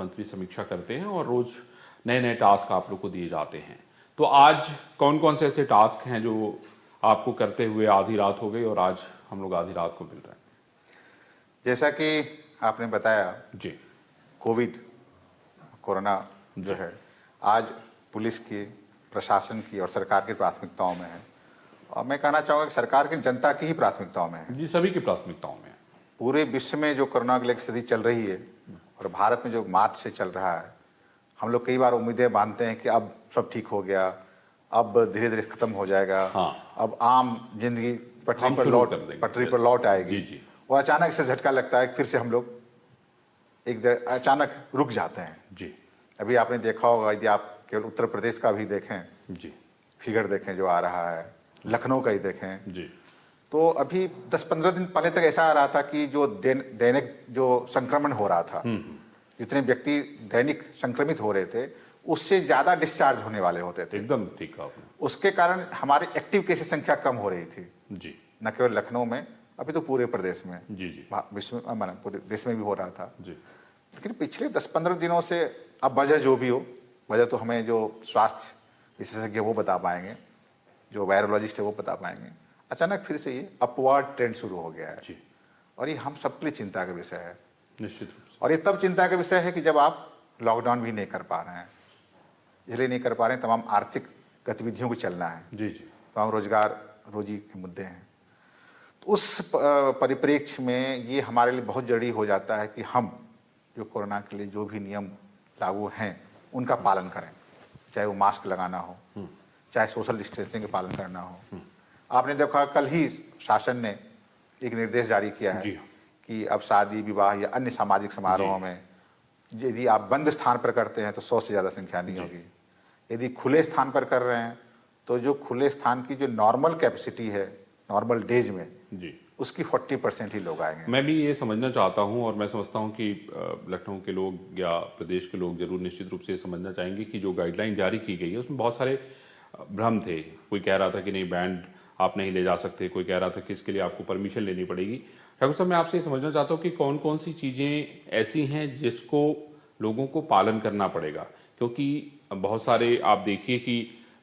मुख्यमंत्री समीक्षा करते हैं और रोज नए नए टास्क आप लोग को दिए जाते हैं। तो आज कौन कौन से ऐसे टास्क हैं जो आपको करते हुए आधी रात हो गई और आज हम लोग आधी रात को मिल रहे हैं? जैसा कि आपने बताया, जी कोविड कोरोना जो है आज पुलिस की, प्रशासन की और सरकार की प्राथमिकताओं में है। और मैं कहना चाहूँगा कि सरकार की जनता की ही प्राथमिकताओं में है। जी, सभी की प्राथमिकताओं में है। पूरे विश्व में जो कोरोना की स्थिति चल रही है और भारत में जो मार्च से चल रहा है, हम लोग कई बार उम्मीदें बांधते हैं कि अब सब ठीक हो गया, अब धीरे धीरे खत्म हो जाएगा, हाँ। अब आम जिंदगी हम शुरू कर देंगे। पटरी पर लौट आएगी। जी जी और अचानक से झटका लगता है कि फिर से हम लोग अचानक रुक जाते हैं। जी अभी आपने देखा होगा, यदि आप केवल उत्तर प्रदेश का भी देखें, जी फिगर देखें जो आ रहा है, लखनऊ का ही देखें, जी तो अभी 10-15 दिन पहले तक ऐसा आ रहा था कि जो दैनिक जो संक्रमण हो रहा था, जितने व्यक्ति दैनिक संक्रमित हो रहे थे उससे ज्यादा डिस्चार्ज होने वाले होते थे। एकदम ठीक कहा आपने। उसके कारण हमारे एक्टिव केसेस संख्या कम हो रही थी, जी न केवल लखनऊ में, अभी तो पूरे प्रदेश में, जी जी विश्व में, पूरे देश में भी हो रहा था। जी लेकिन पिछले 10-15 दिनों से, अब वजह जो भी हो, वजह तो हमें जो स्वास्थ्य विशेषज्ञ वो बता पाएंगे, जो वायरोलॉजिस्ट है वो बता पाएंगे, अचानक फिर से ये अपवर्ड ट्रेंड शुरू हो गया है। जी और ये हम सबके लिए चिंता का विषय है। निश्चित रूप से। और ये तब चिंता का विषय है कि जब आप लॉकडाउन भी नहीं कर पा रहे हैं, इसलिए नहीं कर पा रहे हैं, तमाम आर्थिक गतिविधियों को चलना है, जी जी तमाम रोजगार रोजी के मुद्दे हैं। तो उस परिप्रेक्ष्य में ये हमारे लिए बहुत जरूरी हो जाता है कि हम जो कोरोना के लिए जो भी नियम लागू हैं उनका पालन करें, चाहे वो मास्क लगाना हो, चाहे सोशल डिस्टेंसिंग का पालन करना हो। आपने देखा, कल ही शासन ने एक निर्देश जारी किया है जी कि अब शादी विवाह या अन्य सामाजिक समारोहों में यदि आप बंद स्थान पर करते हैं तो 100 से ज़्यादा संख्या नहीं होगी। यदि खुले स्थान पर कर रहे हैं तो जो खुले स्थान की जो नॉर्मल कैपेसिटी है नॉर्मल डेज में, जी उसकी 40% ही लोग आएंगे। मैं भी ये समझना चाहता हूँ और मैं समझता हूँ कि लखनऊ के लोग या प्रदेश के लोग जरूर निश्चित रूप से ये समझना चाहेंगे कि जो गाइडलाइन जारी की गई है उसमें बहुत सारे भ्रम थे। कोई कह रहा था कि नहीं, बैंड आप नहीं ले जा सकते, कोई कह रहा था कि इसके लिए आपको परमिशन लेनी पड़ेगी। ठाकुर साहब, मैं आपसे ये समझना चाहता हूँ कि कौन कौन सी चीज़ें ऐसी हैं जिसको लोगों को पालन करना पड़ेगा, क्योंकि बहुत सारे आप देखिए कि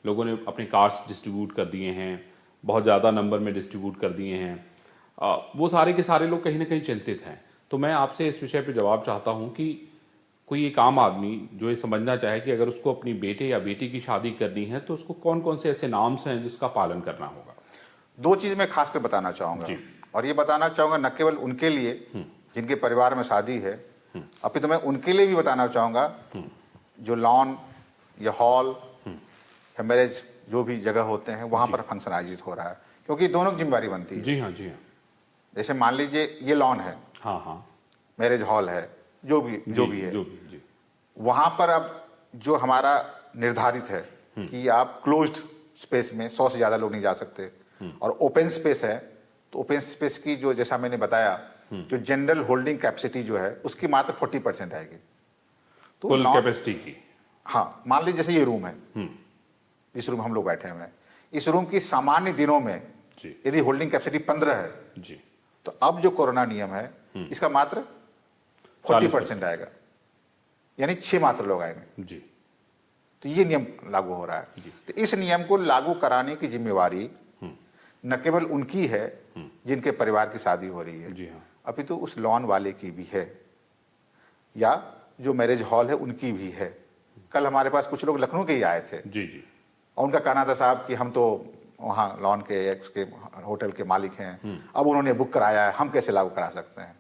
लोगों ने अपने कार्ड्स डिस्ट्रीब्यूट कर दिए हैं, बहुत ज़्यादा नंबर में डिस्ट्रीब्यूट कर दिए हैं। वो सारे के सारे लोग कहीं ना कहीं चिंतित हैं। तो मैं आपसे इस विषय पर जवाब चाहता हूँ कि कोई एक आम आदमी जो ये समझना चाहे कि अगर उसको अपनी बेटे या बेटी की शादी करनी है तो उसको कौन कौन से ऐसे नाम्स हैं जिसका पालन करना होगा। 2 चीज़ मैं खासकर बताना चाहूँगा, और ये बताना चाहूँगा न केवल उनके लिए जिनके परिवार में शादी है, अभी तो मैं उनके लिए भी बताना चाहूँगा जो लॉन या हॉल या मैरिज जो भी जगह होते हैं वहाँ पर फंक्शन आयोजित हो रहा है, क्योंकि दोनों की जिम्मेदारी बनती है। जी हाँ जी हाँ। जैसे मान लीजिए ये लॉन है, हाँ हाँ, मैरिज हॉल है, जो भी है, जी वहाँ पर अब जो हमारा निर्धारित है कि आप क्लोज्ड स्पेस में 100 से ज़्यादा लोग नहीं जा सकते, और ओपन स्पेस है तो ओपन स्पेस की जो, जैसा मैंने बताया, जो जनरल होल्डिंग कैपेसिटी जो है उसकी मात्र 40% आएगी। तो कुल कैपेसिटी की। हाँ, मान लीजिए जैसे ये रूम है, जिस रूम हम लोग बैठे हुए हैं, इस रूम की सामान्य दिनों में यदि होल्डिंग कैपेसिटी 15 है जी, तो अब जो कोरोना नियम है इसका मात्र 40% आएगा, यानी 6 मात्र लोग आएंगे जी। तो ये नियम लागू हो रहा है। तो इस नियम को लागू कराने की जिम्मेवारी न केवल उनकी है जिनके परिवार की शादी हो रही है, जी हाँ, अभी तो उस लॉन वाले की भी है, या जो मैरिज हॉल है उनकी भी है। कल हमारे पास कुछ लोग लखनऊ के ही आए थे जी जी, और उनका कहना था, साहब कि हम तो वहाँ लॉन के उसके होटल के मालिक हैं, अब उन्होंने बुक कराया है, हम कैसे लागू करा सकते हैं।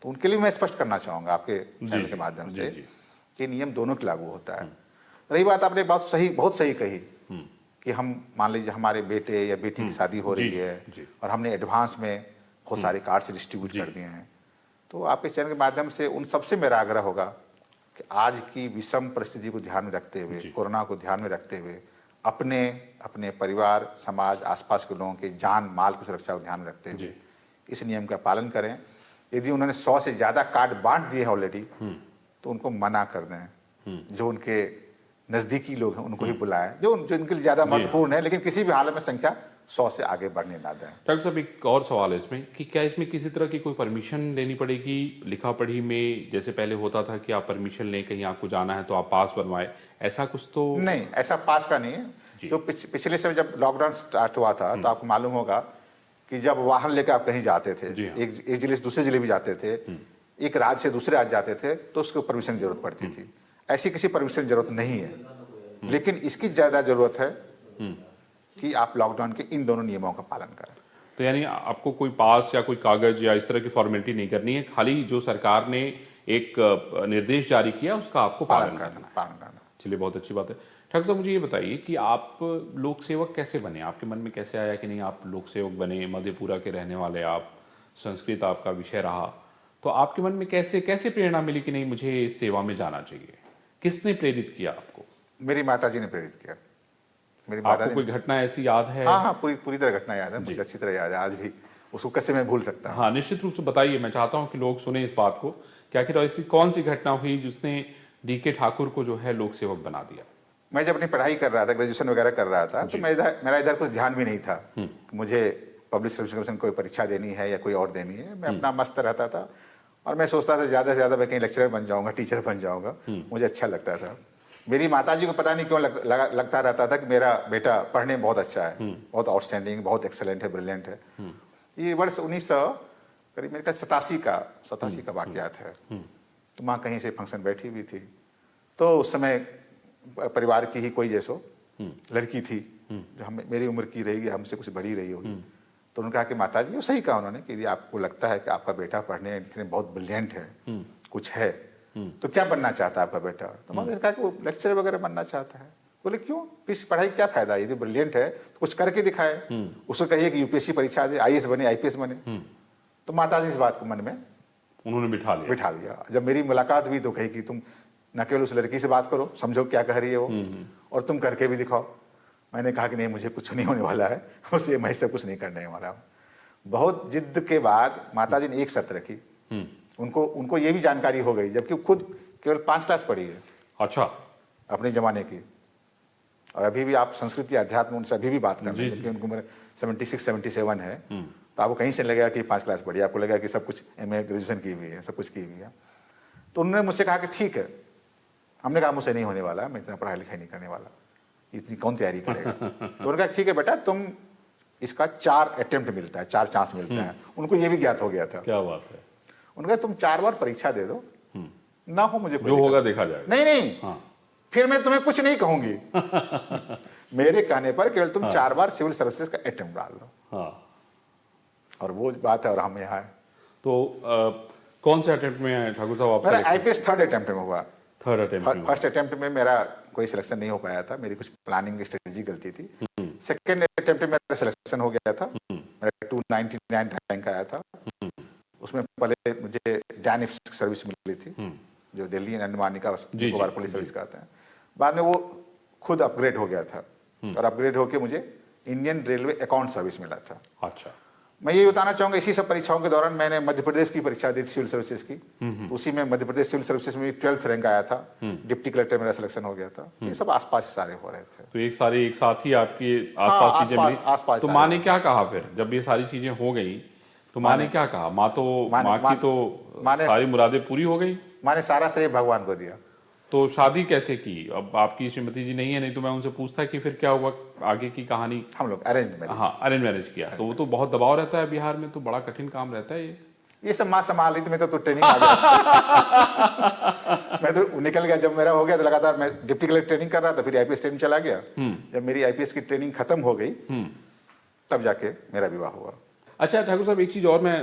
तो उनके लिए मैं स्पष्ट करना चाहूँगा आपके चैनल के माध्यम से कि नियम दोनों के लागू होता है। रही बात, आपने बहुत सही कही कि हम मान लीजिए हमारे बेटे या बेटी की शादी हो रही है और हमने एडवांस में बहुत सारे कार्ड्स डिस्ट्रीब्यूट कर दिए हैं, तो आपके चैनल के माध्यम से उन सबसे मेरा आग्रह होगा कि आज की विषम परिस्थिति को ध्यान में रखते हुए, कोरोना को ध्यान में रखते हुए, अपने परिवार, समाज, आसपास के लोगों के जान माल की सुरक्षा को ध्यान में रखते हुए इस नियम का पालन करें। यदि उन्होंने 100 से ज़्यादा कार्ड बांट दिए हैं ऑलरेडी तो उनको मना कर दें। जो उनके नज़दीकी लोग हैं उनको ही बुलाएं, जो इनके लिए ज़्यादा महत्वपूर्ण है, लेकिन किसी भी हालत में संख्या 100 से आगे बढ़ने ना दें। डॉक्टर साहब एक और सवाल है इसमें कि क्या इसमें किसी तरह की कोई परमिशन लेनी पड़ेगी लिखा पढ़ी में, जैसे पहले होता था कि आप परमिशन लें कहीं आपको जाना है तो आप पास बनवाए, ऐसा कुछ तो नहीं, ऐसा पास का नहीं है। जो पिछले समय जब लॉकडाउन स्टार्ट हुआ था तो आपको मालूम होगा कि जब वाहन लेकर आप कहीं जाते थे, एक जिले से दूसरे जिले भी जाते थे, एक राज्य से दूसरे राज्य जाते थे, तो उसको परमिशन की जरूरत पड़ती थी। ऐसी किसी परमिशन की जरूरत नहीं है, लेकिन इसकी ज्यादा जरूरत है कि आप लॉकडाउन के इन दोनों नियमों का पालन करें। तो यानी आपको कोई पास या कोई कागज या इस तरह की फॉर्मेलिटी नहीं करनी है, खाली जो सरकार ने एक निर्देश जारी किया उसका आपको पालन करना। चलिए, बहुत अच्छी बात है। डॉक्टर साहब मुझे ये बताइए कि आप लोक सेवक कैसे बने? आपके मन में कैसे आया कि नहीं आप लोक सेवक बने? मधेपुरा के रहने वाले आप, संस्कृत आपका विषय रहा, तो आपके मन में कैसे कैसे प्रेरणा मिली कि नहीं मुझे इस सेवा में जाना चाहिए? किसने प्रेरित किया आपको? मेरी माताजी ने प्रेरित किया। मेरी आपको कोई घटना ऐसी याद है? हाँ, पूरी तरह घटना याद है, मुझे अच्छी तरह याद है आज भी। उसको कैसे मैं भूल सकता हूँ? हाँ, निश्चित रूप से बताइए, मैं चाहता हूँ कि लोग सुने इस बात को कि आखिर ऐसी कौन सी घटना हुई जिसने डीके ठाकुर को जो है लोक सेवक बना दिया? मैं जब अपनी पढ़ाई कर रहा था, ग्रेजुएशन वगैरह कर रहा था, तो मेरा इधर कुछ ध्यान भी नहीं था कि मुझे पब्लिक सर्विस कमीशन कोई परीक्षा देनी है या कोई और देनी है। मैं अपना मस्त रहता था और मैं सोचता था ज़्यादा से ज़्यादा मैं कहीं लेक्चरर बन जाऊंगा, टीचर बन जाऊंगा, मुझे अच्छा लगता था। मेरी माताजी को पता नहीं क्यों लगता रहता था कि मेरा बेटा पढ़ने में बहुत अच्छा है, बहुत आउटस्टैंडिंग, बहुत एक्सेलेंट है, ब्रिलियंट है। ये वर्ष 1987 का वाकयात है। तो माँ कहीं से फंक्शन बैठी हुई थी, तो उस समय परिवार की ही कोई जैसो लड़की थी जो मेरी उम्र की रहेगी, हमसे कुछ बड़ी रही होगी। तो उन्होंने कहा कि माताजी, वो सही कहा उन्होंने कि यदि आपको लगता है कि आपका बेटा पढ़ने लिखने में बहुत ब्रिलियंट है, कुछ है, तो क्या बनना चाहता है आपका बेटा? तो मैंने कहा कि वो लेक्चरर वगैरह बनना चाहता है। बोले क्यों? इस पढ़ाई क्या फायदा? यदि ब्रिलियंट है तो कुछ करके दिखाए, उसको कहिए कि यूपीएससी परीक्षा दे, आईएएस बने, आईपीएस बने। तो माताजी इस बात को मन में उन्होंने बिठा लिया। जब मेरी मुलाकात हुई तो कही कि तुम न केवल उस लड़की से बात करो, समझो क्या कह रही है वो, और तुम करके भी दिखाओ। मैंने कहा कि नहीं, मुझे कुछ नहीं होने वाला है, उससे मैं इससे कुछ नहीं करने वाला हूँ। बहुत जिद के बाद माताजी ने एक शर्त रखी। उनको ये भी जानकारी हो गई, जबकि खुद केवल 5 क्लास पढ़ी है। अच्छा। अपने जमाने की। और अभी भी आप संस्कृति अध्यात्म उनसे अभी भी बात कर रहे हैं, जबकि उनकी उम्र 76-77 है। तो आपको कहीं से लगेगा कि 5 क्लास पढ़ी, आपको लगेगा कि सब कुछ MA ग्रेजुएशन की हुई है, सब कुछ की हुई है। तो उन्होंने मुझसे कहा कि ठीक है। हमने कहा मुझसे नहीं होने वाला, मैं इतना पढ़ाई लिखाई नहीं करने वाला, इतनी कौन तैयारी करेगा? तो उन्होंने कहा ठीक है बेटा, तुम इसका 4 अटेम्प्ट मिलता है, 4 चांस मिलता है। उनको ये भी ज्ञात हो गया था। क्या बात है? उन्होंने कहा तुम 4 बार परीक्षा दे दो, ना हो मुझे जो होगा देखा जाएगा। नहीं, फिर मैं तुम्हें कुछ नहीं कहूंगी। मेरे कहने पर केवल तुम 4 बार सिविल सर्विसेज का अटेम्प्ट डाल दो। और वो बात है, और हम यहाँ। तो कौन से अटेम्प्ट में ठाकुर साहब? मेरा आईपीएस 3rd अटेम्प्ट में हुआ। 3rd attempt. फर्स्ट अटेम्प्ट में मेरा कोई सिलेक्शन नहीं हो पाया था, मेरी कुछ प्लानिंग स्ट्रेटेजी गलती थी। 2nd अटेम्प्ट में मेरा सिलेक्शन हो गया था, मेरा 299 रैंक आया था। उसमें पहले मुझे डैनिश सर्विस मिली थी, जो दिल्ली अंडमान निकोबार पुलिस सर्विस कहते हैं। बाद में वो खुद अपग्रेड हो गया था, और अपग्रेड होके मुझे इंडियन रेलवे अकाउंट सर्विस मिला था। अच्छा। मैं ये बताना चाहूंगा, इसी सब परीक्षाओं के दौरान मैंने मध्य प्रदेश की परीक्षा दी थी, सिविल सर्विसेज की। उसी में मध्य प्रदेश सिविल सर्विसेज में 12th रैंक आया था, डिप्टी कलेक्टर मेरा सिलेक्शन हो गया था। ये सब आसपास सारे हो रहे थे। तो एक साथ ही आपकी आसपास चीजें मिली। तो माँ ने क्या कहा फिर जब ये सारी चीजें हो गई? तो माँ ने क्या कहा? माँ की तो सारी मुरादें पूरी हो गई। माँ ने सारा श्रेय भगवान को दिया। तो शादी कैसे की? अब आपकी श्रीमती जी नहीं है, नहीं तो मैं उनसे पूछता कि फिर क्या हुआ आगे की कहानी। हम लोग अरेंज मैरिज किया। तो वो तो बहुत दबाव रहता है बिहार में, तो बड़ा कठिन काम रहता है ये सब माँ संभाल रही थी, मैं तो ट्रेनिंग आ गया। मैं तो निकल गया। जब मेरा हो गया तो लगातार मैं डिप्टी कलेक्टर ट्रेनिंग कर रहा था, फिर आईपीएस ट्रेनिंग चला गया। जब मेरी आईपीएस की ट्रेनिंग खत्म हो गई, तब जाके मेरा विवाह हुआ। अच्छा ठाकुर साहब, एक चीज़ और मैं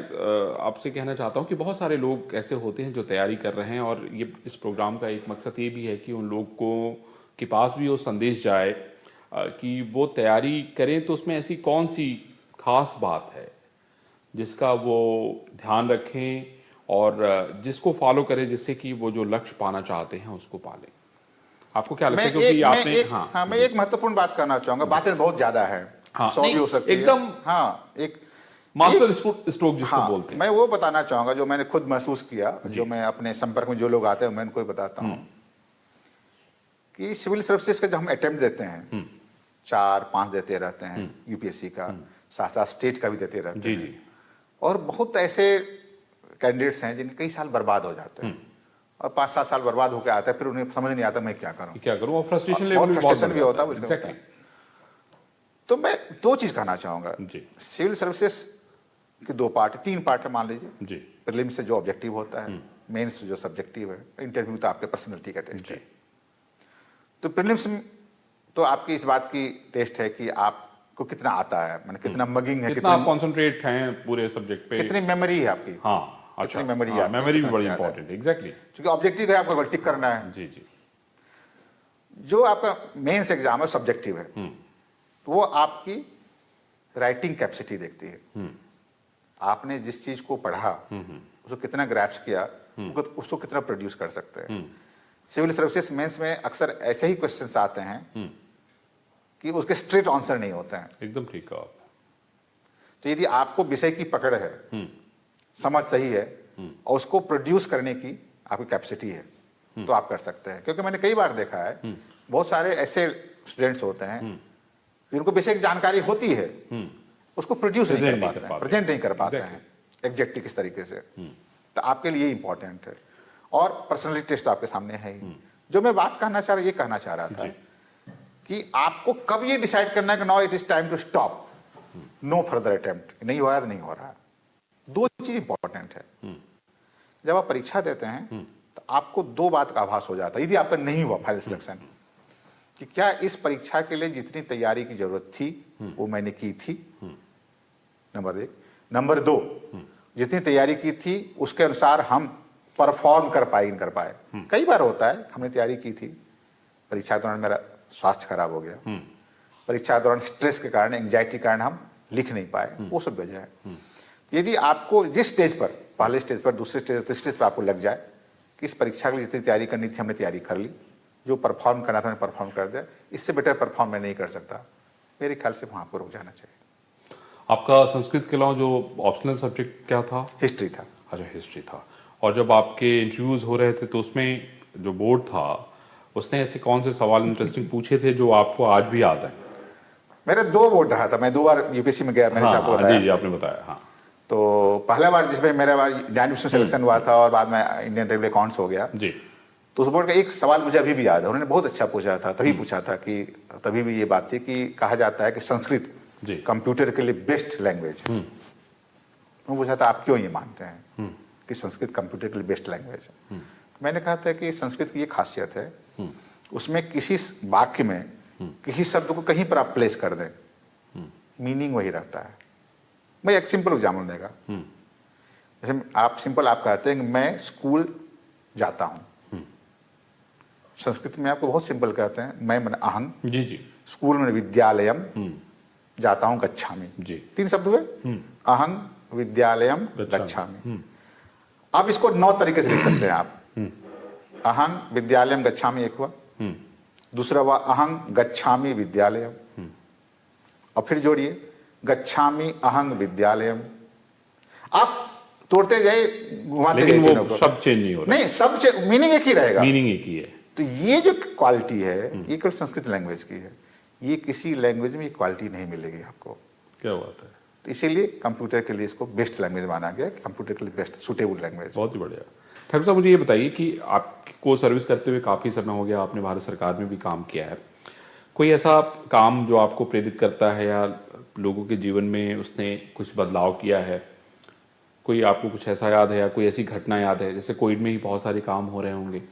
आपसे कहना चाहता हूँ कि बहुत सारे लोग ऐसे होते हैं जो तैयारी कर रहे हैं, और ये इस प्रोग्राम का एक मकसद ये भी है कि उन लोगों के पास भी वो संदेश जाए कि वो तैयारी करें तो उसमें ऐसी कौन सी खास बात है जिसका वो ध्यान रखें और जिसको फॉलो करें, जिससे कि वो जो लक्ष्य पाना चाहते हैं उसको पालें। आपको क्या लगता है? क्योंकि आपने मैं एक महत्वपूर्ण बात करना चाहूंगा। बातें बहुत ज्यादा है, 100 भी हो सकती है एकदम। एक मास्टर स्ट्रोक जिसको बोलते हैं। मैं वो बताना चाहूंगा जो मैंने खुद महसूस किया, जो मैं अपने संपर्क में जो लोग आते हैं मैं उनको बताता हूँ कि सिविल सर्विसेज का जब हम अटेम्प्ट देते हैं 4-5 देते रहते हैं यूपीएससी का, साथ साथ स्टेट का भी देते रहते जी हैं। जी और बहुत ऐसे कैंडिडेट्स हैं जिनके कई साल बर्बाद हो जाते हैं और 5-7 साल बर्बाद होकर आते हैं, फिर उन्हें समझ नहीं आता मैं क्या करूं। क्या करूं, और फ्रस्ट्रेशन बहुत लेवल भी बहुत frustration बढ़ भी होता है जाता उसका एग्जैक्टली। तो मैं 2 चीज कहना चाहूंगा। जी सिविल सर्विसेज की 2 पार्ट, 3 पार्ट है मान लीजिए। जी प्रीलिम्स से जो ऑब्जेक्टिव होता है, मेंस से जो सब्जेक्टिव है, इंटरव्यू तो आपके पर्सनैलिटी का टेस्ट जी है। तो प्रीलिम्स में तो आपकी इस बात की टेस्ट है कि आपको कितना आता है, माने कितना मगिंग है, कितना आप कॉन्सेंट्रेट हैं पूरे सब्जेक्ट पे। कितनी मेमोरी है आपकी, हाँ अच्छा, कितनी मेमोरी है हाँ, आपकी, मेमोरी भी कितना बड़ी याद है। इंपॉर्टेंट है एग्जैक्टली। क्योंकि ऑब्जेक्टिव है आपको टिक करना है। जी जी जो आपका मेंस एग्जाम है सब्जेक्टिव है, तो वो आपकी राइटिंग कैपेसिटी देखती है। आपने जिस चीज को पढ़ा उसको कितना ग्रैप्स किया, उसको कितना प्रोड्यूस कर सकते हैं। सिविल सर्विसेज मेंस में अक्सर ऐसे ही क्वेश्चंस आते हैं कि उसके स्ट्रेट आंसर नहीं होते हैं। एकदम ठीक कहा आप। तो यदि आपको विषय की पकड़ है, समझ सही है और उसको प्रोड्यूस करने की आपकी कैपेसिटी है, तो आप कर सकते हैं। क्योंकि मैंने कई बार देखा है बहुत सारे ऐसे स्टूडेंट्स होते हैं जिनको विषय की जानकारी होती है, उसको प्रोड्यूस नहीं कर पाते हैं, प्रेजेंट नहीं कर पाते हैं एग्जैक्टली किस तरीके से। तो आपके लिए इंपॉर्टेंट है। और पर्सनैलिटी टेस्ट आपके सामने है ही। जो मैं बात ये कहना चाह रहा था कि आपको कब ये डिसाइड करना है कि now it is time to stop, no further attempt, नहीं हो रहा है तो नहीं हो रहा है। 2 चीज इंपॉर्टेंट है। जब आप परीक्षा देते हैं तो आपको 2 बात का आभास हो जाता है, यदि आपका नहीं हुआ फाइनल सिलेक्शन, कि क्या इस परीक्षा के लिए जितनी तैयारी की जरूरत थी वो मैंने की थी, नंबर 1। नंबर 2, जितनी तैयारी की थी उसके अनुसार हम परफॉर्म कर पाए नहीं कर पाए। कई बार होता है हमने तैयारी की थी, परीक्षा के दौरान मेरा स्वास्थ्य खराब हो गया, परीक्षा के दौरान स्ट्रेस के कारण, एंग्जाइटी के कारण हम लिख नहीं पाए, वो सब वजह है। यदि आपको जिस स्टेज पर, पहले स्टेज पर, दूसरे स्टेज, तीसरे स्टेज पर आपको लग जाए कि इस परीक्षा के लिए जितनी तैयारी करनी थी हमने तैयारी कर ली, जो परफॉर्म करना था मैंने परफॉर्म कर दिया, इससे बेटर परफॉर्म मैं नहीं कर सकता, मेरे ख्याल से वहां पर रुक जाना चाहिए। आपका संस्कृत के अलावा जो ऑप्शनल सब्जेक्ट क्या था? हिस्ट्री था। अच्छा हिस्ट्री था। और जब आपके इंटरव्यूज हो रहे थे तो उसमें जो बोर्ड था उसने ऐसे कौन से सवाल इंटरेस्टिंग पूछे थे जो आपको आज भी याद है? मेरा 2 बोर्ड रहा था, मैं 2 बार यूपीएससी में गया, मैंने आपको बताया। जी आपने बताया। हाँ तो पहला बार जिसमें मेरा जर्नलिस्ट में सिलेक्शन हुआ था और बाद में इंडियन रेलवे अकाउंट्स हो गया, जी। तो उस बोर्ड का एक सवाल मुझे अभी भी याद है। उन्होंने बहुत अच्छा पूछा था, तभी पूछा था कि तभी भी ये बात थी कि कहा जाता है कि संस्कृत जी कंप्यूटर के लिए बेस्ट लैंग्वेज है। उन्होंने पूछा था आप क्यों ये मानते हैं कि संस्कृत कंप्यूटर के लिए बेस्ट लैंग्वेज है। मैंने कहा था कि संस्कृत की ये खासियत है, उसमें किसी वाक्य में किसी शब्द को कहीं पर आप प्लेस कर दें, मीनिंग वही रहता है। मैं एक सिंपल एग्जाम्पल देगा। जैसे आप कहते हैं कि मैं स्कूल जाता हूं, संस्कृत में आपको बहुत सिंपल कहते हैं, मैं मन अहं, जी जी, स्कूल में विद्यालयम, जाता हूं गच्छामि, जी। 3 शब्द हुए, अहं विद्यालयम गच्छामि। अब इसको 9 तरीके से लिख सकते हैं आप। अहं विद्यालयम गच्छामि एक हुआ, दूसरा हुआ अहं गच्छामि विद्यालयम, और फिर जोड़िए गच्छामि अहं विद्यालयम। आप तोड़ते जाए, घुमाते लेकिन जाइए, वो शब्द चेंज नहीं हो रहा, नहीं सब मीनिंग एक ही रहेगा, मीनिंग एक ही है। तो ये जो क्वालिटी है ये केवल संस्कृत लैंग्वेज की है, ये किसी लैंग्वेज में ये क्वालिटी नहीं मिलेगी आपको। क्या बात है। तो इसीलिए कंप्यूटर के लिए इसको बेस्ट लैंग्वेज माना गया, कंप्यूटर के लिए बेस्ट सुटेबल लैंग्वेज। बहुत ही बढ़िया। ठाकुर साहब मुझे ये बताइए कि आपको सर्विस करते हुए काफ़ी समय हो गया, आपने भारत सरकार में भी काम किया है, कोई ऐसा काम जो आपको प्रेरित करता है या लोगों के जीवन में उसने कुछ बदलाव किया है? कोई आपको कुछ ऐसा याद है या कोई ऐसी घटना याद है? जैसे कोविड में ही बहुत सारे काम हो रहे होंगे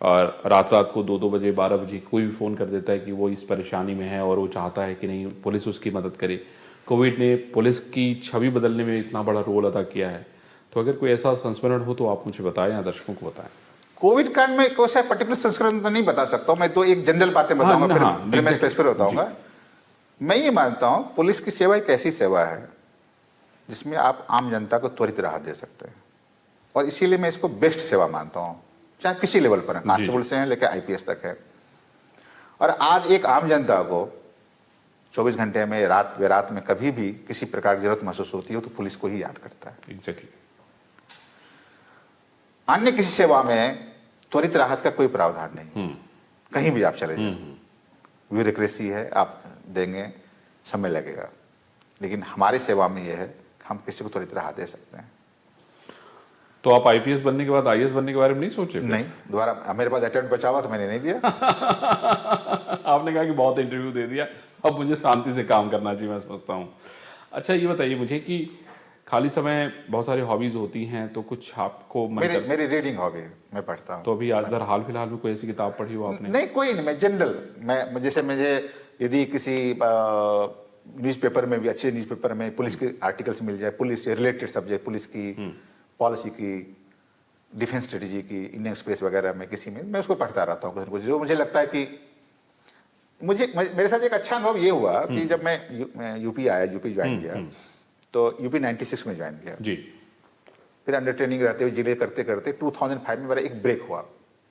और रात रात को 2-2 बजे 12 बजे कोई भी फ़ोन कर देता है कि वो इस परेशानी में है और वो चाहता है कि नहीं पुलिस उसकी मदद करे। कोविड ने पुलिस की छवि बदलने में इतना बड़ा रोल अदा किया है, तो अगर कोई ऐसा संस्मरण हो तो आप मुझे बताएं या दर्शकों को बताएं। कोविड काल में कोई सा पर्टिकुलर संस्करण तो नहीं बता सकता हूं मैं, तो एक जनरल बातें बताऊंगा, फिर मैं स्पेसिफिक बताऊंगा। मैं ये मानता हूं पुलिस की सेवा एक ऐसी सेवा है जिसमें आप आम जनता को त्वरित राहत दे सकते हैं, और इसीलिए मैं इसको बेस्ट सेवा मानता हूं, चाहे किसी लेवल पर है, कांस्टेबल से लेकर आईपीएस तक है। और आज एक आम जनता को 24 घंटे में रात में कभी भी किसी प्रकार की जरूरत महसूस होती है तो पुलिस को ही याद करता है। एग्जैक्टली। अन्य किसी सेवा में त्वरित राहत का कोई प्रावधान नहीं, कहीं भी आप चले जाए, ब्यूरोक्रेसी है, आप देंगे, समय लगेगा, लेकिन हमारी सेवा में यह है कि हम किसी को त्वरित राहत दे सकते हैं। तो आप आईपीएस बनने के बाद आईएएस बनने के बारे में नहीं सोचे? नहीं, दोबारा मेरे पास अटेम्प्ट बचा हुआ तो मैंने नहीं दिया। आपने कहा कि बहुत इंटरव्यू दे दिया, अब मुझे शांति से काम करना चाहिए, मैं समझता हूँ। अच्छा ये बताइए मुझे कि खाली समय बहुत सारी हॉबीज होती हैं, तो कुछ आपको मेरी रीडिंग हॉबी, मैं पढ़ता हूँ। तो अभी आज हाल फिलहाल में कोई ऐसी किताब पढ़ी हो आपने? नहीं, कोई नहीं, मैं जनरल, मैं जैसे मुझे यदि किसी न्यूज़पेपर में भी, अच्छे न्यूज़पेपर में पुलिस के आर्टिकल्स मिल जाए, पुलिस से रिलेटेड सब्जेक्ट, पुलिस की पॉलिसी की, डिफेंस स्ट्रेटेजी की, इंडियन एक्सप्रेस वगैरह में, किसी में मैं उसको पढ़ता रहता हूँ कुछ, जो मुझे लगता है कि मेरे साथ एक अच्छा अनुभव ये हुआ कि जब मैं यूपी आया, यूपी ज्वाइन किया, तो यूपी 96 में ज्वाइन किया जी। फिर अंडर ट्रेनिंग रहते हुए जिले करते करते 2005 में मेरा एक ब्रेक हुआ।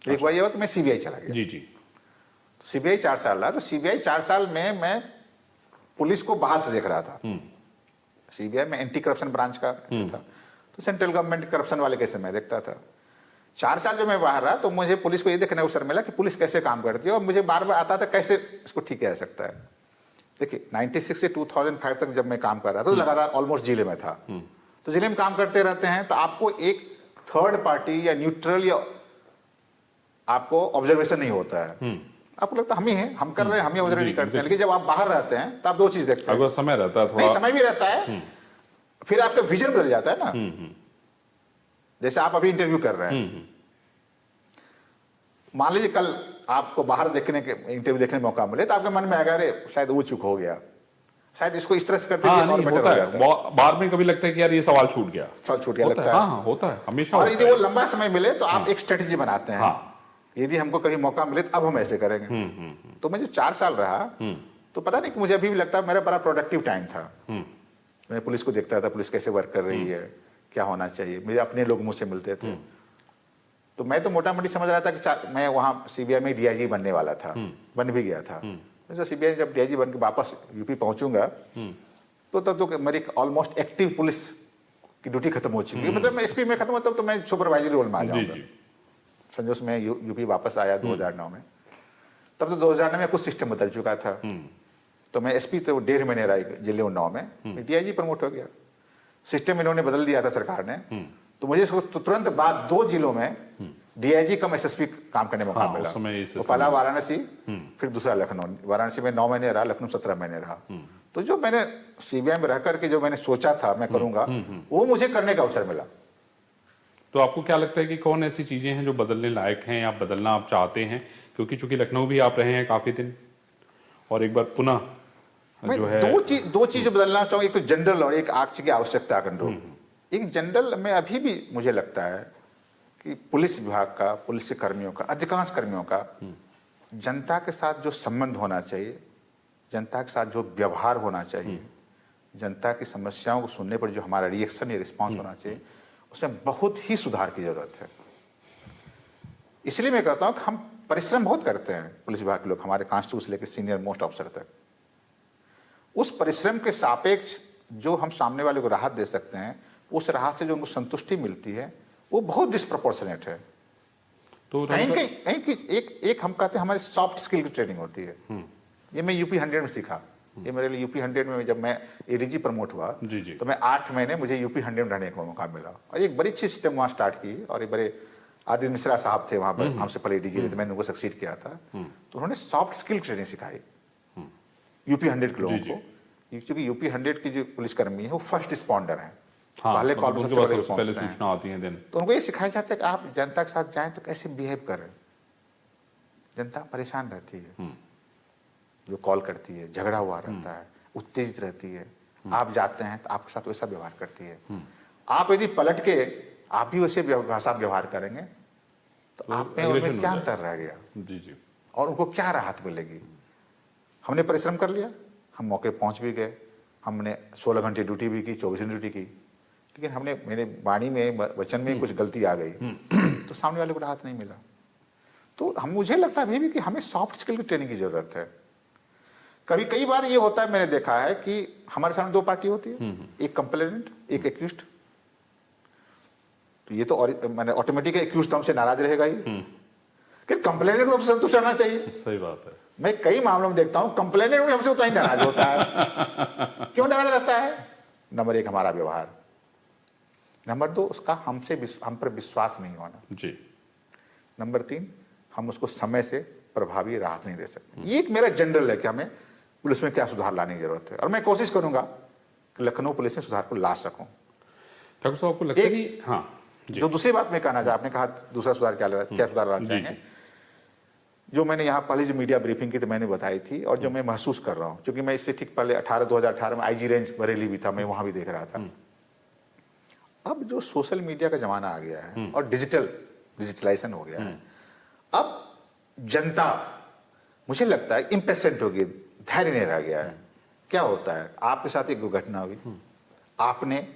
ब्रेक हुआ ये हुआ कि मैं सीबीआई चला गया। जी जी। तो सीबीआई 4 साल रहा, तो सीबीआई 4 साल में मैं पुलिस को बाहर से देख रहा था। सीबीआई में एंटी करप्शन ब्रांच का था, तो सेंट्रल गवर्नमेंट करप्शन वाले कैसे मैं देखता था। 4 साल जो मैं बाहर रहा तो मुझे पुलिस को ये देखने का अवसर मिला कि पुलिस कैसे काम करती है, और मुझे बार बार आता था कैसे इसको ठीक किया जा सकता है। देखिए 96 से 2005 तक जब मैं काम कर रहा था तो लगातार ऑलमोस्ट जिले में था। तो जिले में काम करते रहते हैं तो आपको एक थर्ड पार्टी या न्यूट्रल या आपको ऑब्जर्वेशन नहीं होता है। आपको लगता है हम ही हैं, हम कर रहे हैं, हम ही ऑब्जर्व करते हैं। लेकिन जब आप बाहर रहते हैं तो आप 2 चीज देखते हैं। समय रहता है थोड़ा, नहीं, समय भी रहता है, फिर आपका विजन बदल जाता है ना। जैसे आप अभी इंटरव्यू कर रहे हैं, मान लीजिए कल आपको बाहर इंटरव्यू देखने का मौका मिले तो आपके मन में आएगा अरे शायद वो चूक हो गया, शायद इसको इस तरह से करते हैं और बेटर हो जाता है। बार में कभी लगता है कि यार ये सवाल छूट गया, लगता है। हाँ, होता है हमेशा। और यदि वो लंबा समय मिले तो आप एक स्ट्रेटेजी बनाते हैं, यदि हमको कभी मौका मिले तो अब हम ऐसे करेंगे। तो मैं जो 4 साल रहा तो पता नहीं कि मुझे अभी भी लगता है मेरा बड़ा प्रोडक्टिव टाइम था। मैं पुलिस को देखता था, पुलिस कैसे वर्क कर रही है, क्या होना चाहिए, मेरे अपने लोग मुझसे मिलते थे। तो मैं तो मोटा मोटी समझ रहा था कि मैं वहां सीबीआई में डीआईजी बनने वाला था, बन भी गया था। तो सीबीआई जब डीआईजी बन के वापस यूपी पहुंचूंगा तो तब तो मेरी ऑलमोस्ट एक्टिव पुलिस की ड्यूटी खत्म हो चुकी है। मतलब मैं एसपी में खत्म होता तो मैं सुपरवाइजरी रोल में आ जाऊंगा। संजोश में यूपी वापस आया 2009 में, तब तो 2009 में कुछ सिस्टम बदल चुका था। तो मैं एसपी तो 1.5 महीने रहा जिले 9 में, डीआईजी प्रमोट हो गया। सिस्टम इन्होंने बदल दिया था सरकार ने, तो मुझे तुरंत बाद 2 जिलों में डीआईजी कम एसएसपी काम करने में मौका मिला। तो पहला वाराणसी, फिर दूसरा लखनऊ। वाराणसी में 9 महीने रहा, लखनऊ 17 महीने रहा। तो जो मैंने सीबीआई में रह करके जो मैंने सोचा था मैं करूंगा, वो मुझे करने का अवसर मिला। तो आपको क्या लगता है कि कौन ऐसी चीजें हैं जो बदलने लायक हैं या बदलना आप चाहते हैं? क्योंकि चूंकि लखनऊ भी आप रहे हैं काफी दिन, और एक बार पुनः जो है 2 चीज बदलना चाहूंगा, एक तो जनरल और एक आज की आवश्यकता कंट्रोल। एक जनरल में अभी भी मुझे लगता है कि पुलिस विभाग का, पुलिस के कर्मियों का, अधिकांश कर्मियों का जनता के साथ जो संबंध होना चाहिए, जनता के साथ जो व्यवहार होना चाहिए, जनता की समस्याओं को सुनने पर जो हमारा रिएक्शन या रिस्पॉन्स होना चाहिए, उसमें बहुत ही सुधार की जरूरत है। इसलिए मैं कहता हूं कि हम परिश्रम बहुत करते हैं, पुलिस विभाग के लोग, हमारे कांस्टेबल से लेकर सीनियर मोस्ट ऑफिसर तक। उस परिश्रम के सापेक्ष जो हम सामने वाले को राहत दे सकते हैं, उस राहत से जो उनको संतुष्टि मिलती है, वो बहुत डिस्प्रपोर्शनेट है। तो कहीं एक हम कहते हैं हमारी सॉफ्ट स्किल की ट्रेनिंग होती है। ये मैं यूपी 100 में सीखा। ये मेरे लिए यूपी 100 में जब मैं एडीजी प्रमोट हुआ तो मैं 8 महीने मुझे यूपी 100 में रहने का मौका मिला, और एक बड़ी अच्छी सिस्टम वहाँ स्टार्ट की। और एक बड़े आदित्य मिश्रा साहब थे वहाँ पर, हमसे पहले एडीजी थे, मैंने उनको सक्सीड किया था। तो उन्होंने सॉफ्ट स्किल ट्रेनिंग सिखाई यूपी 100 के लोगों को, क्योंकि यूपी 100 की जो पुलिसकर्मी है वो फर्स्ट रिस्पॉन्डर है। पहले कॉल में पहले सूचना आती है दिन। तो उनको ये सिखाया जाता है कि आप जनता के साथ जाएं तो कैसे बिहेव करें। जनता परेशान रहती है, जो कॉल करती है, झगड़ा हुआ रहता है, उत्तेजित रहती है। आप जाते हैं तो आपके साथ वैसा व्यवहार करती है। आप यदि पलट के आप भी वैसे भाषा व्यवहार करेंगे तो आप में उनमें क्या अंतर रह गया, जी, और उनको क्या राहत मिलेगी। हमने परिश्रम कर लिया, हम मौके पहुंच भी गए, हमने 16 घंटे ड्यूटी भी की, 24 घंटे ड्यूटी की, लेकिन हमने मेरे वाणी में, वचन में कुछ गलती आ गई तो सामने वाले को राहत नहीं मिला। तो मुझे लगता है अभी भी कि हमें सॉफ्ट स्किल की ट्रेनिंग की जरूरत है। कई बार ये होता है, मैंने देखा है कि हमारे सामने 2 पार्टी होती है, एक कंप्लेनेंट, एक एक्यूज्ड। तो ये तो मैंने ऑटोमेटिक एक्यूज्ड तो हमसे नाराज रहेगा ही, कि कंप्लेनेंट को हमसे संतुष्ट रहना चाहिए। सही बात है। मैं कई मामलों में देखता हूं कंप्लेनेंट भी हमसे उतना ही नाराज होता है। क्यों नाराज रहता है? नंबर 1 हमारा व्यवहार, नंबर 2 उसका हम पर विश्वास नहीं होना जी, नंबर 3 हम उसको समय से प्रभावी राहत नहीं दे सकते। ये एक मेरा जनरल है कि हमें पुलिस में क्या सुधार लाने की जरूरत है, और मैं कोशिश करूंगा कि लखनऊ पुलिस में सुधार को ला सकूं। ठाकुर साहब आपको लगता है कि हाँ जी, जो दूसरी बात मैं कहना चाह, आपने कहा दूसरा सुधार क्या सुधार लाना चाहेंगे, जो मैंने यहाँ पहले जो मीडिया ब्रीफिंग की तो मैंने बताई थी, और जो मैं महसूस कर रहा हूँ, क्योंकि मैं इससे ठीक पहले 2018 में आईजी रेंज बरेली भी था, मैं वहां भी देख रहा था। अब जो सोशल मीडिया का जमाना आ गया है और डिजिटलाइजेशन हो गया है, अब जनता मुझे लगता है इम्पेशेंट हो गई, धैर्य नहीं रह गया है। क्या होता है, आपके साथ एक दुर्घटना हुई, आपने,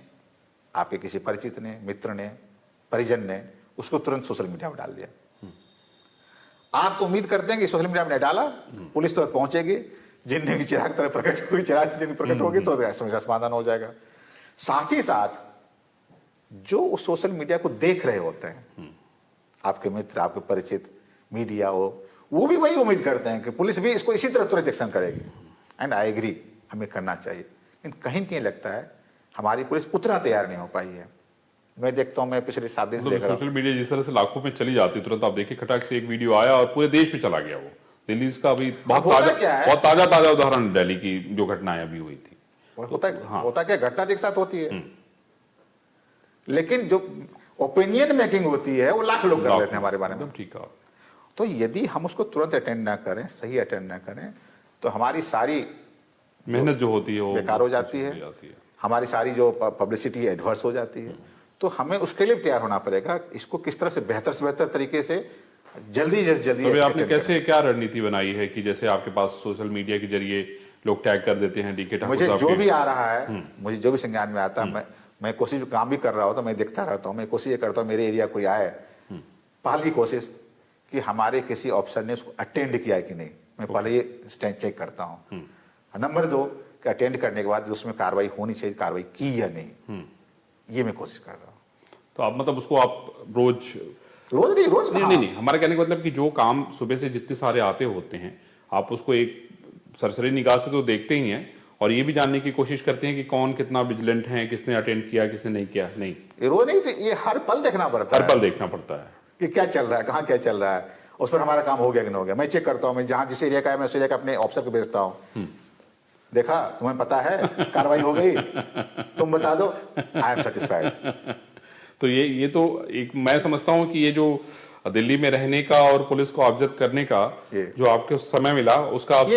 आपके किसी परिचित ने, मित्र ने, परिजन ने उसको तुरंत सोशल मीडिया में डाल दिया। आप तो उम्मीद करते हैं कि सोशल मीडिया में डाला, पुलिस तो पहुंचेगी, जिनने की चिराग तरह प्रकट हुई, चिराग जिन प्रकट होगी तो समस्या समाधान हो जाएगा। साथ ही साथ जो उस सोशल मीडिया को देख रहे होते हैं, आपके मित्र, आपके परिचित, मीडिया हो, वो भी वही उम्मीद करते हैं कि पुलिस भी इसको इसी तरह तुरंत एक्शन करेगी। एंड आई एग्री, हमें करना चाहिए, लेकिन कहीं न कहीं लगता है हमारी पुलिस उतना तैयार नहीं हो पाई है। मैं देखता हूँ, मैं पिछले 7 दिन से देख रहा हूँ, सोशल मीडिया जिस तरह से लाखों में चली जाती है, तुरंत आप देखिए खटाक से एक वीडियो आया और पूरे देश में चला गया। वो दिल्ली का अभी बहुत ताजा उदाहरण, दिल्ली की जो घटनाएं अभी हुई थी। होता क्या, घटना एक साथ होती है, लेकिन जो ओपिनियन मेकिंग होती है वो लाख लोग कर लेते हैं हमारे बारे में। ठीक है। तो यदि हम उसको तुरंत अटेंड ना करें, सही अटेंड ना करें, तो हमारी सारी मेहनत जो होती है वो बेकार हो जाती है, हमारी सारी जो पब्लिसिटी एडवर्स हो जाती है। तो हमें उसके लिए तैयार होना पड़ेगा, इसको किस तरह से बेहतर तरीके से जल्दी से जल्दी। तो आपने कैसे क्या रणनीति बनाई है कि जैसे आपके पास सोशल मीडिया के जरिए लोग टैग कर देते हैं डीके ठाकुर साहब, मुझे जो भी आ रहा है, मुझे जो भी संज्ञान में आता है, मैं कोशिश काम भी कर रहा हूँ, तो मैं देखता रहता हूँ, मैं कोशिश ये करता हूँ मेरे एरिया कोई आए, पहली कोशिश कि हमारे किसी ऑफिसर ने उसको अटेंड किया है कि नहीं, मैं पहले ये स्टैंड चेक करता हूँ। नंबर 2 कि अटेंड करने के बाद उसमें कार्रवाई होनी चाहिए, कार्रवाई की या नहीं, ये मैं कोशिश कर रहा हूँ। तो आप मतलब उसको आप रोज नहीं, हमारा कहने का मतलब कि जो काम सुबह से जितने सारे आते होते हैं, आप उसको एक सरसरी निगाह से तो देखते ही हैं, और ये भी जानने की कोशिश करते हैं कि कौन कितना विजिलेंट है, किसने अटेंड किया, किसने नहीं किया। नहीं, रोज नहीं, ये हर पल देखना पड़ता है, हर पल देखना पड़ता है कि क्या चल रहा है, कहाँ क्या चल रहा है, उस पर हमारा काम हो गया कि नहीं हो गया। मैं चेक करता हूँ, मैं जहाँ जिस एरिया का है मैं उस एरिया का अपने ऑफिसर को भेजता हूँ, देखा, तुम्हें पता है कार्रवाई हो गई, तुम बता दो, आई एम सेटिस्फाइड। तो ये तो एक मैं समझता हूँ कि ये जो दिल्ली में रहने का और पुलिस को ऑब्जर्व करने का जो आपको समय मिला, उसका आप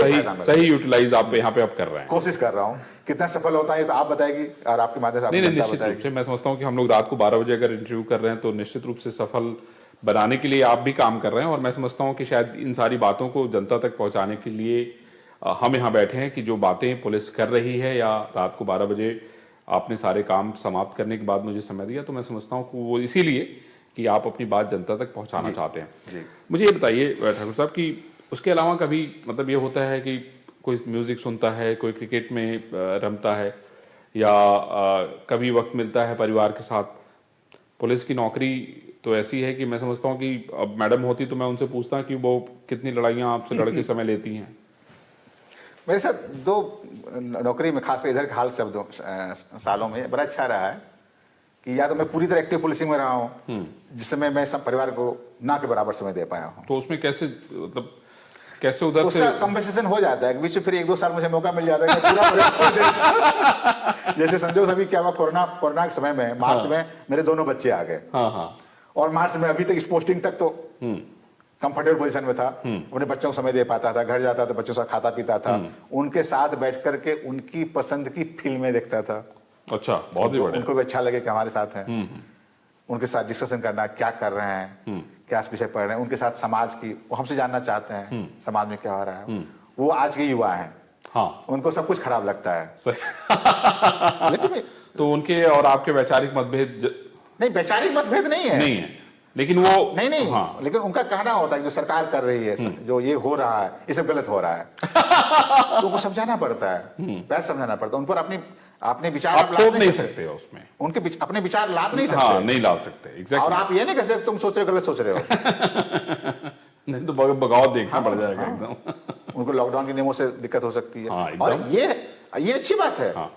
सही यूटिलाइज आप यहाँ पे आप कर रहे हैं। कोशिश कर रहा हूँ, कितना सफल होता है तो आप बताएगी, और आपके माध्यम से नहीं, निश्चित रूप से मैं समझता हूँ कि हम लोग रात को 12 बजे अगर इंटरव्यू कर रहे हैं तो निश्चित रूप से सफल बनाने के लिए आप भी काम कर रहे हैं। और मैं समझता हूँ कि शायद इन सारी बातों को जनता तक पहुंचाने के लिए हम यहाँ बैठे हैं कि जो बातें पुलिस कर रही है, या रात को 12 बजे आपने सारे काम समाप्त करने के बाद मुझे समय दिया, तो मैं समझता हूँ कि वो इसीलिए कि आप अपनी बात जनता तक पहुंचाना चाहते हैं। मुझे ये बताइए ठाकुर साहब कि उसके अलावा कभी मतलब ये होता है कि कोई म्यूजिक सुनता है, कोई क्रिकेट में रमता है, या कभी वक्त मिलता है परिवार के साथ। पुलिस की नौकरी तो ऐसी है कि मैं समझता हूँ कि अब मैडम होती तो मैं उनसे पूछता कि वो कितनी लड़ाइयाँ आपसे लड़के समय लेती हैं। मेरे साथ 2 नौकरी में, खासकर इधर के हाल से सालों में बड़ा अच्छा रहा है कि या तो मैं पूरी तरह एक्टिव पुलिसिंग में रहा हूँ, जिसमें मैं सब परिवार को ना के बराबर समय दे पाया हूँ। तो उसमें कैसे, मतलब कैसे उधर से कंपनसेशन हो जाता है, बीच में फिर 1-2 साल मुझे मौका मिल जाता है कि पूरा जैसे संजोग अभी क्या हुआ, कोरोना के समय में मार्च में मेरे दोनों बच्चे आ गए। और मार्च में अभी तक इस पोस्टिंग तक तो कंफर्टेबल पोजीशन में था, अपने बच्चों को समय दे पाता था, घर जाता था, बच्चों के साथ खाता पीता था, उनके साथ बैठ करके उनकी पसंद की फिल्में देखता था। अच्छा, बहुत ही बढ़िया। उनको भी अच्छा लगे कि हमारे साथ हैं, उनके साथ डिस्कशन करना, क्या कर रहे हैं, क्या विषय पढ़ रहे हैं, उनके साथ समाज की, वो हमसे जानना चाहते हैं समाज में क्या हो रहा है। वो आज के युवा हैं, उनको सब कुछ खराब लगता है। लेकिन तो उनके और आपके वैचारिक मतभेद नहीं, वैचारिक मतभेद नहीं है, लेकिन वो नहीं लेकिन उनका कहना होता है कि जो सरकार कर रही है, जो ये हो रहा है, ये सब गलत हो रहा है। तो उनको समझाना पड़ता है, बैठ समझाना पड़ता है, उन पर अपने विचार आप लाद नहीं सकते उसमें, उनके अपने विचार लाद नहीं सकते। नहीं लाद सकते, और आप ये नहीं कह सकते तुम सोच रहे हो गलत सोच रहे हो। नहीं तो बगावत देखना पड़ जाएगा एकदम। उनको लॉकडाउन के नियमों से दिक्कत हो सकती है। हाँ, और एकदम। ये अच्छी बात है। हाँ।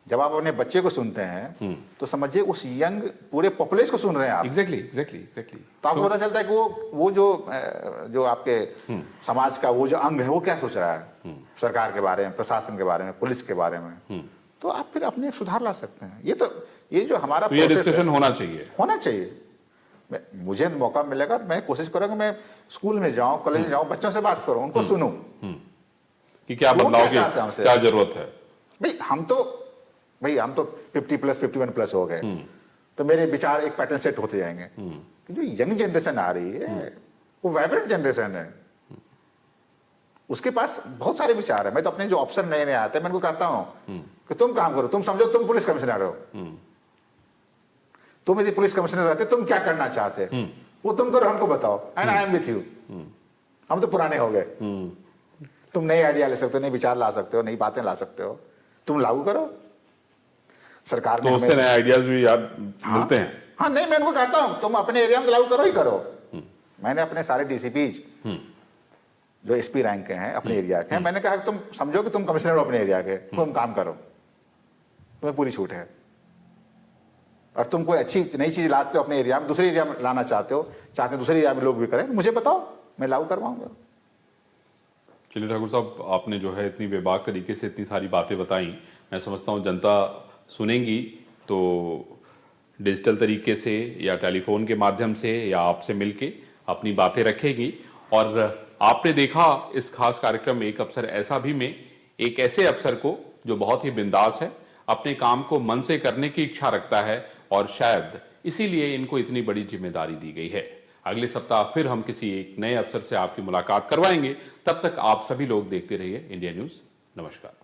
जब आप अपने बच्चे को सुनते हैं तो समझिए उस यंग पूरे पॉपुलेशन को सुन रहे हैं आप। एग्जैक्टली। तो आपको पता चलता है कि वो जो आपके समाज का वो जो अंग है वो क्या सोच रहा है सरकार के बारे में, प्रशासन के बारे में, पुलिस के बारे में। तो आप फिर अपने सुधार ला सकते हैं। ये जो हमारा तो ये process है, डिस्कशन होना चाहिए। मुझे मौका मिलेगा तो मैं कोशिश करूंगा मैं स्कूल में जाऊं, कॉलेज में जाऊं, बच्चों से बात करूं, उनको सुनूं कि क्या वो बदलाव क्या की चाहते हैं हमसे? क्या जरूरत है। भाई हम तो 50+ 51+ हो गए, तो मेरे विचार एक पैटर्न सेट होते जाएंगे। कि जो यंग जनरेशन आ रही है वो वाइब्रेंट जनरेशन है, उसके पास बहुत सारे विचार है। मैं तो अपने जो ऑप्शन नए आते हैं मैं उनको कहता हूं कि तुम काम करो, तुम समझो तुम पुलिस कमिश्नर हो, तुम यदि पुलिस कमिश्नर रहते तुम क्या करना चाहते, वो तुम करो, हमको बताओ, and I am with you. हम तो पुराने हो गए, तुम नए आइडिया ले सकते हो, नए विचार ला सकते हो, नई बातें ला सकते हो, तुम लागू करो। सरकार तो उससे नए आइडियाज भी आप मिलते हैं। हाँ, नहीं, मैं उनको कहता हूं तुम अपने एरिया में लागू करो ही करो। मैंने अपने सारे डीसीपीज जो एसपी रैंक के हैं अपने एरिया के हैं, मैंने कहा तुम समझो कि तुम कमिश्नर हो अपने एरिया के, तुम काम करो, तुम्हें पूरी छूट है। और तुम कोई अच्छी नई चीज लाते हो अपने एरिया में, दूसरे एरिया में लाना चाहते हो दूसरे एरिया में लोग भी करें, मुझे बताओ, मैं लागू करवाऊंगा। चलिए ठाकुर साहब, आपने जो है इतनी बेबाक तरीके से इतनी सारी बातें बताई, मैं समझता हूँ जनता सुनेंगी तो डिजिटल तरीके से या टेलीफोन के माध्यम से या आपसे मिलके अपनी बातें रखेगी। और आपने देखा इस खास कार्यक्रम में एक अफसर ऐसा भी में एक ऐसे अफसर को जो बहुत ही बिंदास है, अपने काम को मन से करने की इच्छा रखता है और शायद इसीलिए इनको इतनी बड़ी जिम्मेदारी दी गई है। अगले सप्ताह फिर हम किसी एक नए अफसर से आपकी मुलाकात करवाएंगे। तब तक आप सभी लोग देखते रहिए इंडिया न्यूज। नमस्कार।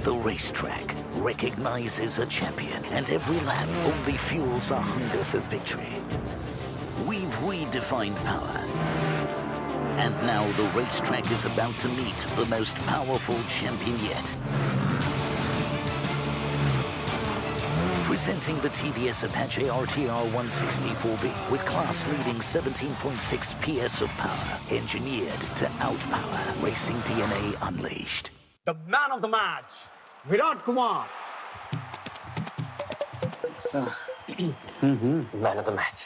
The racetrack recognizes a champion, and every lap only fuels our hunger for victory. We've redefined power, and now the racetrack is about to meet the most powerful champion yet. Presenting the TVS Apache RTR 160 with class-leading 17.6 PS of power, engineered to outpower racing DNA unleashed. The man of the match, Virat Kumar. So, man of the match.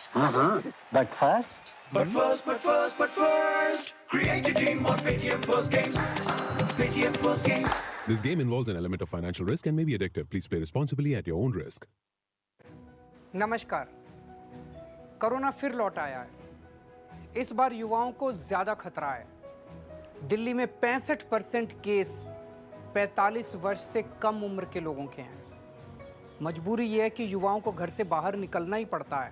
But first, But first, create your team on Paytm First Games. Paytm First Games. This game involves an element of financial risk and may be addictive. Please play responsibly at your own risk. नमस्कार। Corona फिर लौट आया है। इस बार युवाओं को ज्यादा खतरा है। दिल्ली में 65% केस 45 वर्ष से कम उम्र के लोगों के हैं। मजबूरी यह है कि युवाओं को घर से बाहर निकलना ही पड़ता है,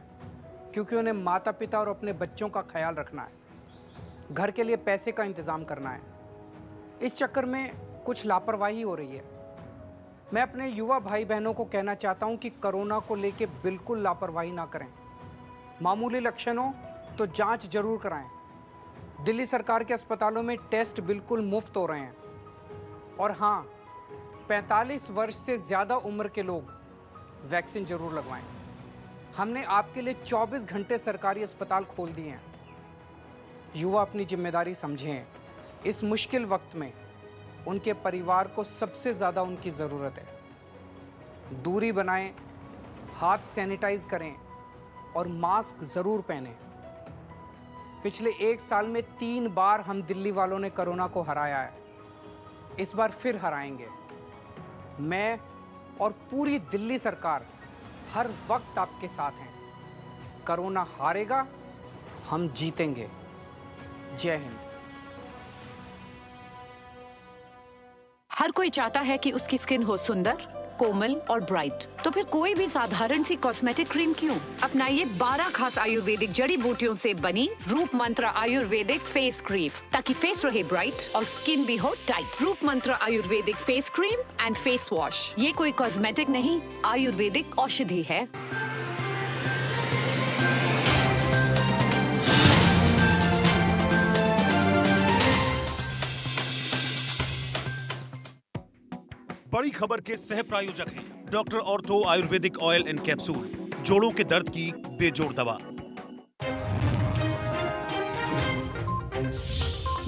क्योंकि उन्हें माता पिता और अपने बच्चों का ख्याल रखना है, घर के लिए पैसे का इंतजाम करना है। इस चक्कर में कुछ लापरवाही हो रही है। मैं अपने युवा भाई बहनों को कहना चाहता हूं कि कोरोना को लेकर बिल्कुल लापरवाही ना करें। मामूली लक्षण हो तो जांच जरूर कराएं। दिल्ली सरकार के अस्पतालों में टेस्ट बिल्कुल मुफ्त हो रहे हैं। और हाँ, 45 वर्ष से ज़्यादा उम्र के लोग वैक्सीन जरूर लगवाएं। हमने आपके लिए 24 घंटे सरकारी अस्पताल खोल दिए हैं। युवा अपनी जिम्मेदारी समझें। इस मुश्किल वक्त में उनके परिवार को सबसे ज़्यादा उनकी ज़रूरत है। दूरी बनाएं, हाथ सैनिटाइज करें और मास्क ज़रूर पहनें। पिछले 1 साल में 3 बार हम दिल्ली वालों ने कोरोना को हराया है। इस बार फिर हराएंगे। मैं और पूरी दिल्ली सरकार हर वक्त आपके साथ हैं। कोरोना हारेगा, हम जीतेंगे। जय हिंद। हर कोई चाहता है कि उसकी स्किन हो सुंदर, कोमल और ब्राइट, तो फिर कोई भी साधारण सी कॉस्मेटिक क्रीम क्यों? अपनाइए 12 खास आयुर्वेदिक जड़ी बूटियों से बनी रूप मंत्र आयुर्वेदिक फेस क्रीम, ताकि फेस रहे ब्राइट और स्किन भी हो टाइट। रूप मंत्र Ayurvedic face cream and face wash, ये कोई कॉस्मेटिक नहीं, आयुर्वेदिक औषधि है। बड़ी खबर के सह प्रायोजक हैं doctor ortho Ayurvedic oil and capsule, जोड़ों के दर्द की बेजोड़ दवा।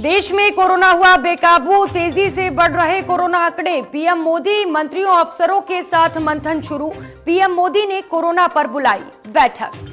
देश में कोरोना हुआ बेकाबू, तेजी से बढ़ रहे कोरोना आंकड़े। पीएम मोदी मंत्रियों अफसरों के साथ मंथन शुरू। पीएम मोदी ने कोरोना पर बुलाई बैठक।